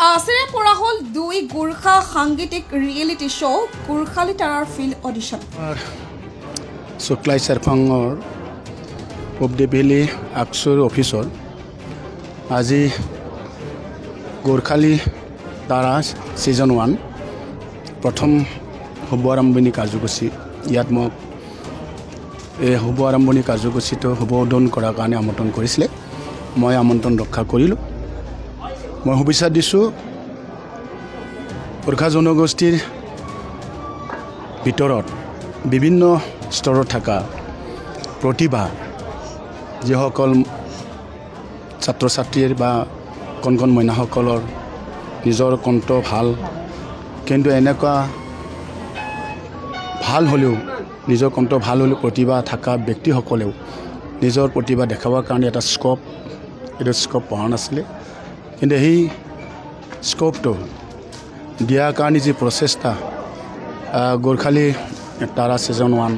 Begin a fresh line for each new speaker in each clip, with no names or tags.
আছেৰে পৰা হ'ল 2 গোৰ্খা সাংগীতিক ৰিয়েলিটি শ্ব' গোৰ্খালী তাৰাৰ ফিল্ড অডিশ্যন।
শুক্লাই চেৰফাঙৰ পূবদেবেলি আকচুৰ অফিচৰ আজি গোৰ্খালী তাৰা ছিজন 1 প্ৰথম শুভ আৰম্ভণি কাৰ্যসূচী ইয়াত মোক এই শুভ আৰম্ভণি কাৰ্যসূচীটো শুভ উদ্বোধন কৰাৰ কাৰণে আমন্ত্ৰণ কৰিছিলে। মই আমন্ত্ৰণ ৰক্ষা কৰিলোঁ। মই শুভেচ্ছা দিছোঁ গোৰ্খা জনগোষ্ঠীৰ ভিতৰত বিভিন্ন স্তৰত থকা প্ৰতিভা যিসকল ছাত্ৰ ছাত্ৰীৰ বা কণ কণ মইনাসকলৰ নিজৰ কণ্ঠ ভাল, কিন্তু এনেকুৱা ভাল হ'লেও নিজৰ কণ্ঠ ভাল হ'লেও প্ৰতিভা থকা ব্যক্তিসকলেও নিজৰ প্ৰতিভা দেখাবৰ কাৰণে এটা স্ক'প পোৱা নাছিলে। কিন্তু সেই স্ক'পটো দিয়াৰ কাৰণে যি প্ৰচেষ্টা গোৰ্খালী তাৰা ছিজন 1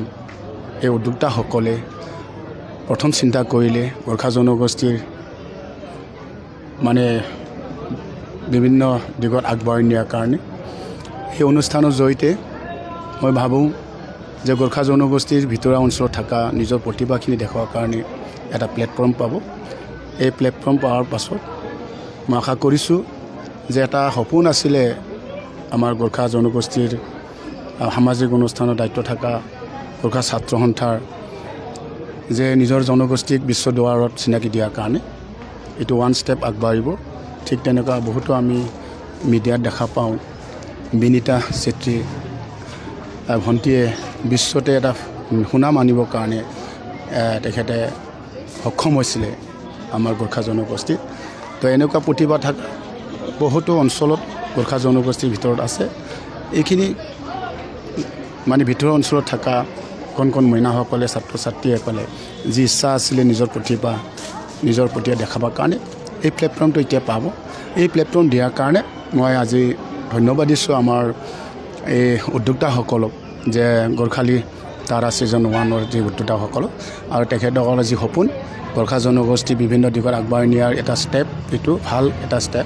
এই উদ্যোক্তাসকলে প্ৰথম চিন্তা কৰিলে গোৰ্খা জনগোষ্ঠীৰ মানে বিভিন্ন দিশত আগবঢ়াই নিয়াৰ কাৰণে। সেই অনুষ্ঠানৰ জৰিয়তে মই ভাবোঁ যে গোৰ্খা জনগোষ্ঠীৰ ভিতৰুৱা অঞ্চলত থকা নিজৰ প্ৰতিভাখিনি দেখুৱাৰ কাৰণে এটা প্লেটফৰ্ম পাব। এই প্লেটফৰ্ম পোৱাৰ পাছত মই আশা কৰিছোঁ যে এটা সপোন আছিলে আমাৰ গোৰ্খা জনগোষ্ঠীৰ সামাজিক অনুষ্ঠানৰ দায়িত্ব থকা গোৰ্খা ছাত্ৰ সন্থাৰ যে নিজৰ জনগোষ্ঠীক বিশ্ব দুৱাৰত চিনাকি দিয়াৰ কাৰণে এইটো 1 ষ্টেপ আগবাঢ়িব। ঠিক তেনেকুৱা বহুতো আমি মিডিয়াত দেখা পাওঁ। বিনীতা চেত্ৰী ভণ্টিয়ে বিশ্বতে এটা সুনাম আনিবৰ কাৰণে তেখেতে সক্ষম হৈছিলে আমাৰ গোৰ্খা জনগোষ্ঠী। তো এনেকুৱা প্ৰতিভা থকা বহুতো অঞ্চলত গোৰ্খা জনগোষ্ঠীৰ ভিতৰত আছে। এইখিনি মানে ভিতৰুৱা অঞ্চলত থকা কণ কণ মইনাসকলে ছাত্ৰ ছাত্ৰীসকলে যি ইচ্ছা আছিলে নিজৰ প্ৰতিভা দেখাবৰ কাৰণে এই প্লেটফৰ্মটো এতিয়া পাব। এই প্লেটফৰ্ম দিয়াৰ কাৰণে মই আজি ধন্যবাদ দিছোঁ আমাৰ এই উদ্যোক্তাসকলক যে গোৰ্খালী তাৰা ছিজন 1ৰ যি উদ্যোক্তাসকলক আৰু তেখেতসকলৰ যি সপোন গোৰ্খা জনগোষ্ঠী বিভিন্ন দিশত আগবাঢ়ি নিয়াৰ এটা ষ্টেপ, এইটো ভাল এটা ষ্টেপ।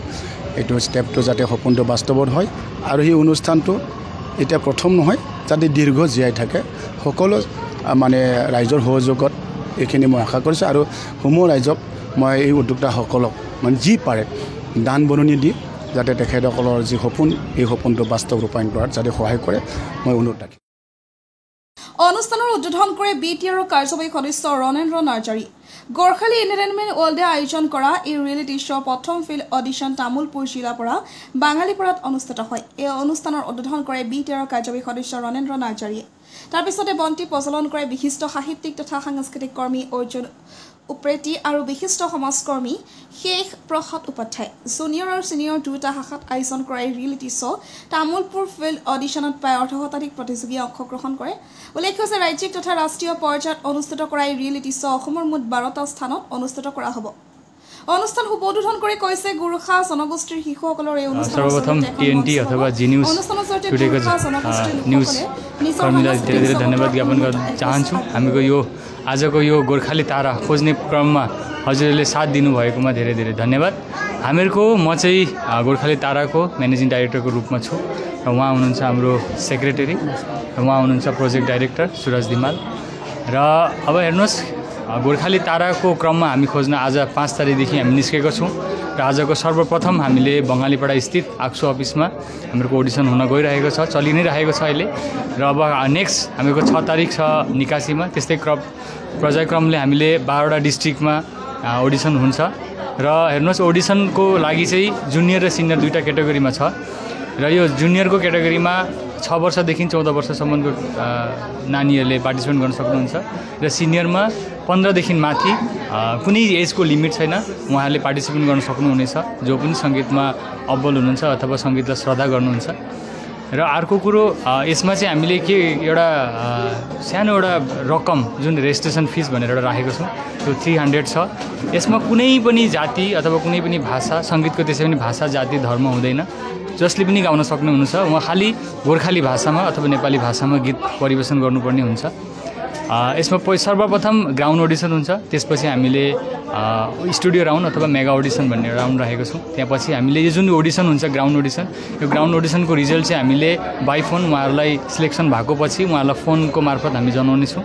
এইটো ষ্টেপটো যাতে সপোনটো বাস্তৱত হয় আৰু সেই অনুষ্ঠানটো এতিয়া প্ৰথম নহয়, যাতে দীৰ্ঘ জীয়াই থাকে। সকলো মানে ৰাইজৰ সহযোগত এইখিনি মই আশা কৰিছোঁ আৰু সমূহ ৰাইজক মই এই উদ্যোক্তাসকলক মানে যি পাৰে দান বৰঙণি দি যাতে তেখেতসকলৰ যি সপোন এই সপোনটো বাস্তৱ ৰূপায়ণ কৰাত যাতে সহায় কৰে মই অনুৰোধ ৰাখিম।
অনুষ্ঠানৰ উদ্বোধন কৰে BTR কাৰ্যবাহী সদস্য ৰণেন্দ্ৰ নাৰ্জাৰী। গোৰ্খালী এণ্টাৰটেইনমেণ্ট ৱৰ্ল্ডে আয়োজন কৰা এই ৰিয়েলিটি শ্ব' প্ৰথম ফিল্ড অডিশ্যন তামুলপুৰ জিলাৰ পৰা বাঙালীপাৰাত অনুষ্ঠিত হয়। এই অনুষ্ঠানৰ উদ্বোধন কৰে BTR কাৰ্যবাহী সদস্য ৰণেন্দ্ৰ নাৰ্জাৰীয়ে। তাৰপিছতে বন্তি প্ৰজ্বলন কৰে বিশিষ্ট সাহিত্যিক তথা সাংস্কৃতিক কৰ্মী অৰ্জুন উপ্ৰেতি আৰু বিশিষ্ট সমাজকৰ্মী শেখ প্ৰসাদ উপাধ্যায়। জুনিয়ৰ আৰু ছিনিয়ৰ দুয়োটা শাখাত আয়োজন কৰা এই ৰিয়েলিটি শ্ব' তামুলপুৰ ফিল্ড অডিশ্যনত প্ৰায় 18 শতাধিক প্ৰতিযোগীয়ে অংশগ্ৰহণ কৰে। উল্লেখ্য যে ৰাজ্যিক তথা ৰাষ্ট্ৰীয় পৰ্যায়ত অনুষ্ঠিত কৰা এই ৰিয়েলিটি শ্ব' অসমৰ মুঠ 12টা স্থানত অনুষ্ঠিত কৰা হ'ব। অনুষ্ঠান শুভ উদ্বোধন কৰি কৈছে গোৰ্খা জনগোষ্ঠীৰ শিশুসকলৰ এই অনুষ্ঠানৰ
धन्यवाद ज्ञापन गर्न चाहन्छु। हामीको यो आजको यो गोर्खाली तारा खोज्ने क्रममा हजुरहरूले साथ दिनुभएकोमा धेरै धेरै धन्यवाद। हामीहरूको म चाहिँ गोर्खाली ताराको म्यानेजिङ डाइरेक्टरको रूपमा छु र उहाँ हुनुहुन्छ हाम्रो सेक्रेटरी र उहाँ हुनुहुन्छ प्रोजेक्ट डाइरेक्टर सुरज दिमाल। र अब हेर्नुहोस् गोर्खाली ताराको क्रममा हामी खोज्न आज 5 तारिकदेखि हामी निस्केको छौँ र आजको सर्वप्रथम हामीले बङ्गालीपाडा स्थित आक्सु अफिसमा हाम्रो अडिसन हुन गइरहेको छ, चलि नै रहेको छ अहिले। र अब नेक्स्ट हामीको 6 तारिक छ निकासीमा। त्यस्तै पर्यायक्रमले हामीले 12वटा डिस्ट्रिक्टमा अडिसन हुन्छ। र हेर्नुहोस् अडिसनको लागि चाहिँ जुनियर र सिनियर दुईटा क्याटेगोरीमा छ र यो जुनियरको क्याटेगोरीमा 6 वर्षदेखि 14 वर्षसम्मको नानीहरूले पार्टिसिपेट गर्न सक्नुहुन्छ र सिनियरमा 15 देखि माथि कुनै एजको लिमिट छैन, उहाँहरूले पार्टिसिपेट गर्न सक्नुहुनेछ जो पनि सङ्गीतमा अब्बल हुनुहुन्छ अथवा सङ्गीतलाई श्रद्धा गर्नुहुन्छ। र अर्को कुरो यसमा चाहिँ हामीले के एउटा सानो एउटा रकम जुन रेजिस्ट्रेसन फिस भनेर एउटा राखेको छौँ त्यो 300 छ। यसमा कुनै पनि जाति अथवा कुनै पनि भाषा, सङ्गीतको त्यसै पनि भाषा जाति धर्म हुँदैन, जसले पनि गाउन सक्नुहुन्छ। उहाँ खालि गोर्खाली भाषामा अथवा नेपाली भाषामा गीत परिवेशन गर्नुपर्ने हुन्छ। यसमा सर्वप्रथम ग्राउन्ड अडिसन हुन्छ, त्यसपछि हामीले स्टुडियो राउन्ड अथवा मेगा अडिसन भन्ने राउन्ड राखेको छौँ। त्यहाँपछि हामीले यो जुन अडिसन हुन्छ ग्राउन्ड अडिसन, यो ग्राउन्ड अडिसनको रिजल्ट चाहिँ हामीले बाई फोन उहाँहरूलाई सिलेक्सन भएको पछि उहाँहरूलाई फोनको मार्फत हामी जनाउनेछौँ।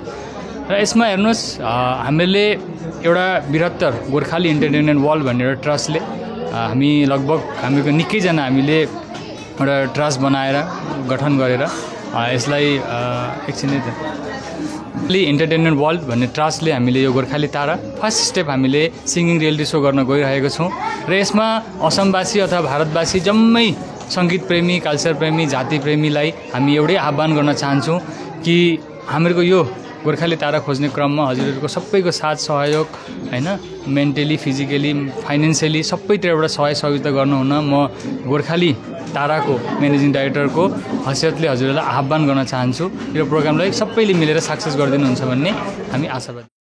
र यसमा हेर्नुहोस्, हामीले एउटा बृहत्तर गोर्खाली इन्टरटेनमेन्ट वर्ल्ड भन्ने एउटा ट्रस्टले हामी लगभग हामीको निकैजना हामीले एउटा ट्रस्ट बनाएर गठन गरेर यसलाई एकछिन इन्टरटेनमेन्ट वर्ल्ड भन्ने ट्रस्टले हामीले यो गोर्खाली तारा फर्स्ट स्टेप हामीले सिङ्गिङ रियालिटी सो गर्न गइरहेको छौँ। र यसमा असमवासी अथवा भारतवासी जम्मै सङ्गीत प्रेमी, कल्चर प्रेमी, जाति प्रेमीलाई हामी एउटै आह्वान गर्न चाहन्छौँ कि हामीहरूको यो गोर्खाली तारा खोज्ने क्रममा हजुरहरूको सबैको साथ सहयोग हैन, मेन्टली, फिजिकली, फाइनेन्सियली सबैतिरबाट सहयोगिता गर्नुहुन म गोर्खाली ताराको म्यानेजिङ डाइरेक्टरको हैसियतले हजुरहरूलाई आह्वान गर्न चाहन्छु। यो प्रोग्रामलाई सबैले मिलेर सक्सेस गरिदिनुहुन्छ भन्ने हामी आशावादी।